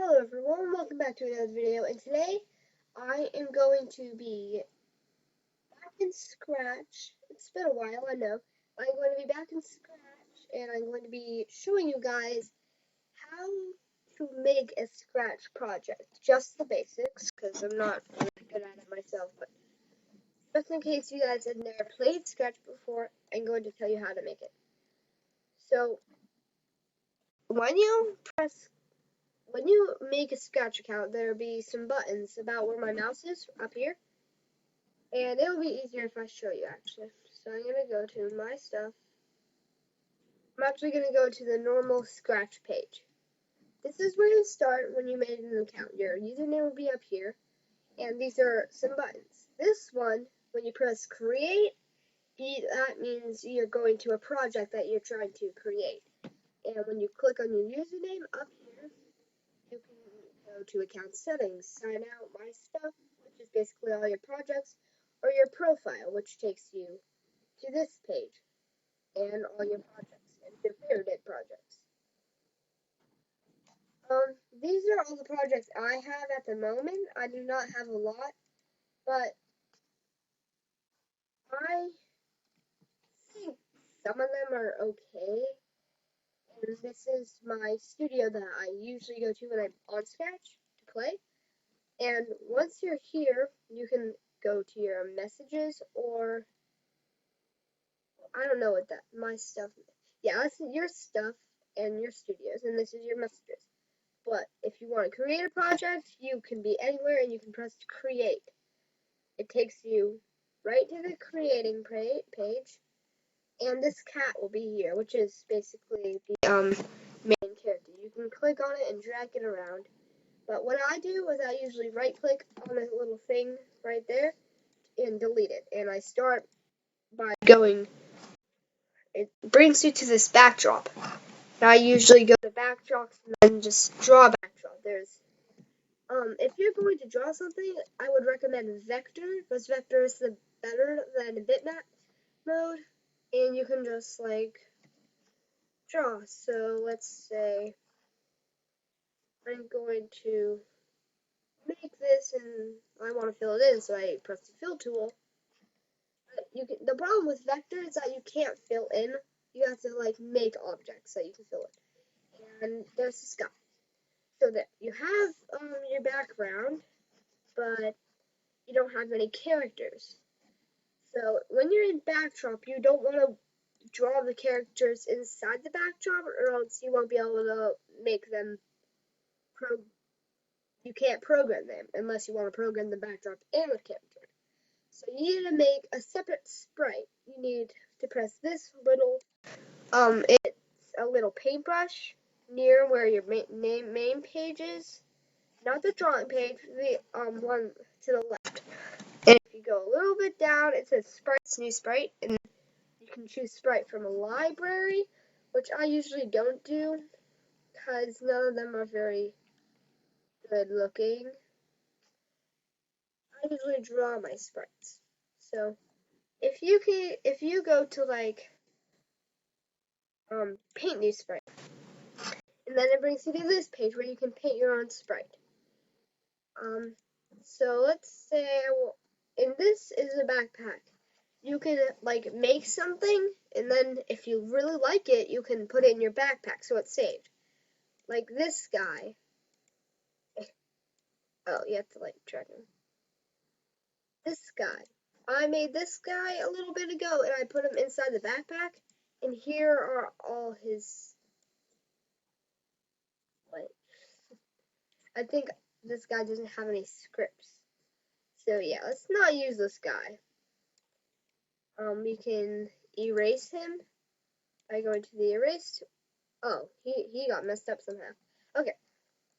Hello everyone, welcome back to another video, and today I am going to be back in Scratch. It's been a while, I know. I'm going to be back in Scratch, and I'm going to be showing you guys how to make a Scratch project. Just the basics, because I'm not really good at it myself, but just in case you guys have never played Scratch before, I'm going to tell you how to make it. So, when you make a Scratch account, there'll be some buttons about where my mouse is, up here. And it will be easier if I show you, actually. So I'm going to go to my stuff. I'm actually going to go to the normal Scratch page. This is where you start when you made an account. Your username will be up here. And these are some buttons. This one, when you press create, that means you're going to a project that you're trying to create. And when you click on your username up here, you can go to account settings, sign out my stuff, which is basically all your projects, or your profile, which takes you to this page and all your projects and your favorite projects. These are all the projects I have at the moment. I do not have a lot, but I think some of them are okay. And this is my studio that I usually go to when I'm on Scratch to play. And once you're here, you can go to your messages, or I don't know what that, my stuff. Yeah, this is your stuff and your studios, and this is your messages. But if you want to create a project, you can be anywhere and you can press create. It takes you right to the creating page, and this cat will be here, which is basically the main character. You can click on it and drag it around. But what I do is I usually right click on a little thing right there and delete it. And I start by going, it brings you to this backdrop. And I usually go to backdrops and then just draw a backdrop. If you're going to draw something, I would recommend Vector, because Vector is better than bitmap mode, and you can just like draw. So let's say I'm going to make this, and I want to fill it in, so I press the fill tool. The problem with Vector is that you can't fill in. You have to like make objects so you can fill it. And there's the sky. So that you have your background, but you don't have any characters. So when you're in backdrop, you don't want to draw the characters inside the backdrop, or else you won't be able to make them. You can't program them unless you want to program the backdrop and the character. So you need to make a separate sprite. You need to press this little it's a little paintbrush near where your main page is, not the drawing page, the one to the left. And if you go a little bit down, it says sprites, new sprite, and you can choose sprite from a library, which I usually don't do because none of them are very good looking. I usually draw my sprites. So if you go to like paint new sprite, and then it brings you to this page where you can paint your own sprite. So let's say and this is a backpack. You can like make something, and then if you really like it, you can put it in your backpack so it's saved. Like this guy. Oh, you have to like drag him. This guy. I made this guy a little bit ago, and I put him inside the backpack, and here are all his. Wait. I think this guy doesn't have any scripts. So yeah, let's not use this guy. We can erase him by going to the erase. Oh, he got messed up somehow. Okay,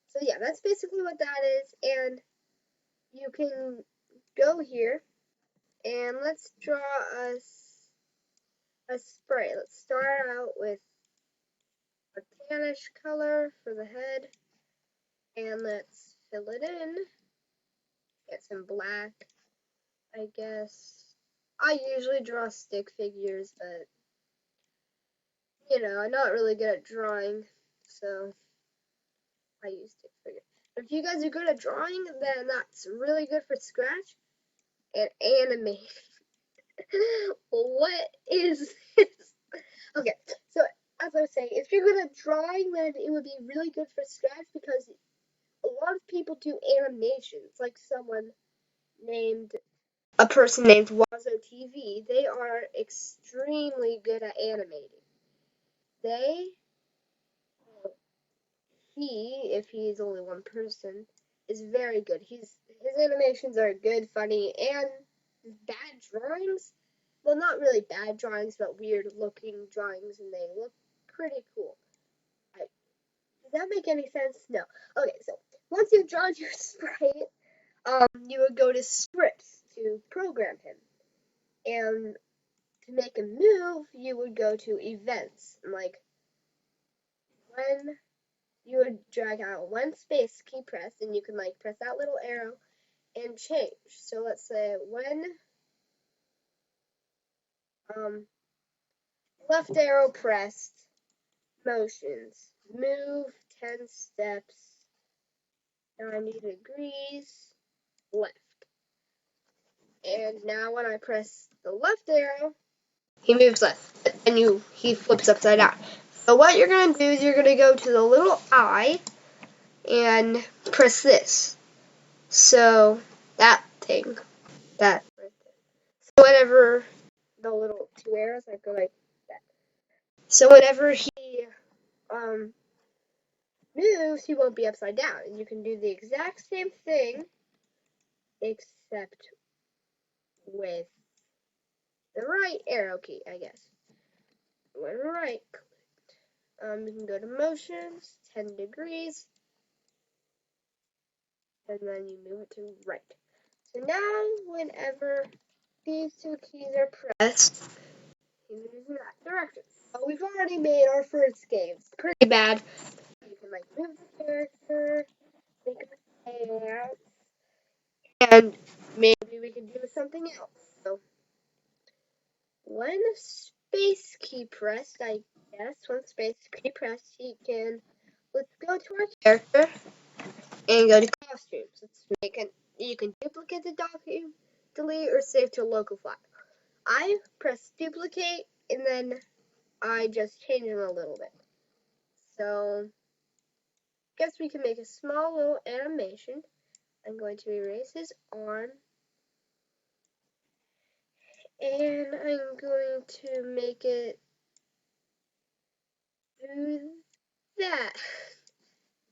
so yeah, that's basically what that is, and you can go here, and let's draw a sprite. Let's start out with a tannish color for the head, and let's fill it in. Get some black, I guess. I usually draw stick figures, but you know, I'm not really good at drawing, so I use stick figures. If you guys are good at drawing, then that's really good for Scratch and animation. What is this? Okay, so as I was saying, if you're good at drawing, then it would be really good for Scratch because a lot of people do animations, like a person named Wazo TV. They are extremely good at animating. They, if he's only one person, is very good. His animations are good, funny, and bad drawings. Well, not really bad drawings, but weird looking drawings, and they look pretty cool. Does that make any sense? No. Okay, so once you've drawn your sprite, you would go to scripts to program him. And to make him move, you would go to events. Like when you would drag out one space key press, and you can like press that little arrow and change. So let's say when left arrow pressed, motions, move 10 steps, 90 degrees, left. And now when I press the left arrow, he moves left, and he flips upside down. So what you're going to do is you're going to go to the little eye and press this. So that thing, that right there. So whenever the little two arrows, I go like that. So whenever he moves, he won't be upside down, and you can do the exact same thing, except with the right arrow key, I guess. When right clicked, you can go to motions, 10 degrees, and then you move it to right. So now, whenever these two keys are pressed, he moves in that direction. So we've already made our first game. It's pretty bad. You can like move the character, make him dance, and maybe we can do something else. So when space key pressed, I guess, when space key pressed, let's go to our character and go to costumes. You can duplicate the document, delete, or save to a local file. I press duplicate, and then I just change them a little bit. So, guess we can make a small little animation. I'm going to erase his arm, and I'm going to make it do that.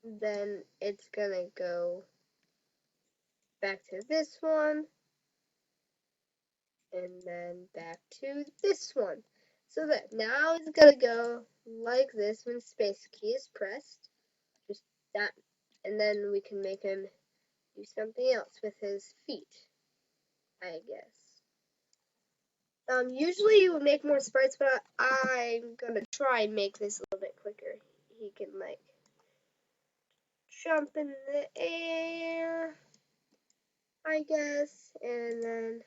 Then it's gonna go back to this one, and then back to this one. So that now it's gonna go like this when space key is pressed. Just that, and then we can make him do something else with his feet, I guess. Usually you would make more sprites, but I'm gonna try and make this a little bit quicker. He can like jump in the air, I guess, and then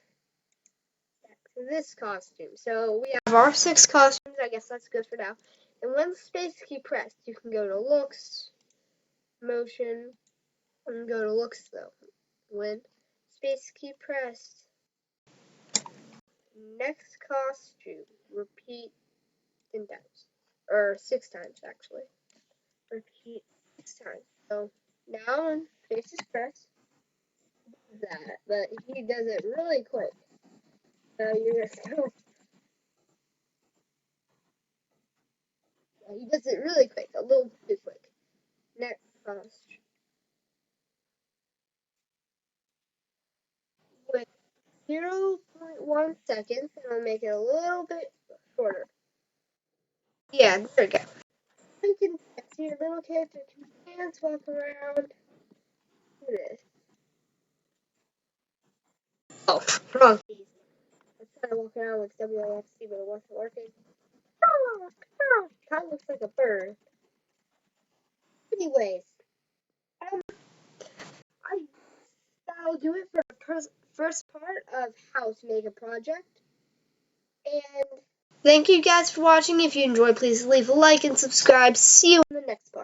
back to this costume. So we have our 6 costumes. I guess that's good for now. And when space key pressed, you can go to looks, motion, and go to looks though. When space key pressed, next costume, repeat 10 times, or 6 times actually. Repeat 6 times. So now when space is pressed, that, but he does it really quick. So you're just going. Yeah, he does it really quick, a little too quick. Next costume. With 0.1 seconds, and I'll make it a little bit shorter. Yeah, there we go. You can see your little character can dance, walk around, do this. Oh, wrong keys. I was trying to walk around with WASD, but it wasn't working. Kind of looks like a bird. Anyways, that'll do it for the first part of how to make a project. And thank you guys for watching. If you enjoyed, please leave a like and subscribe. See you in the next part.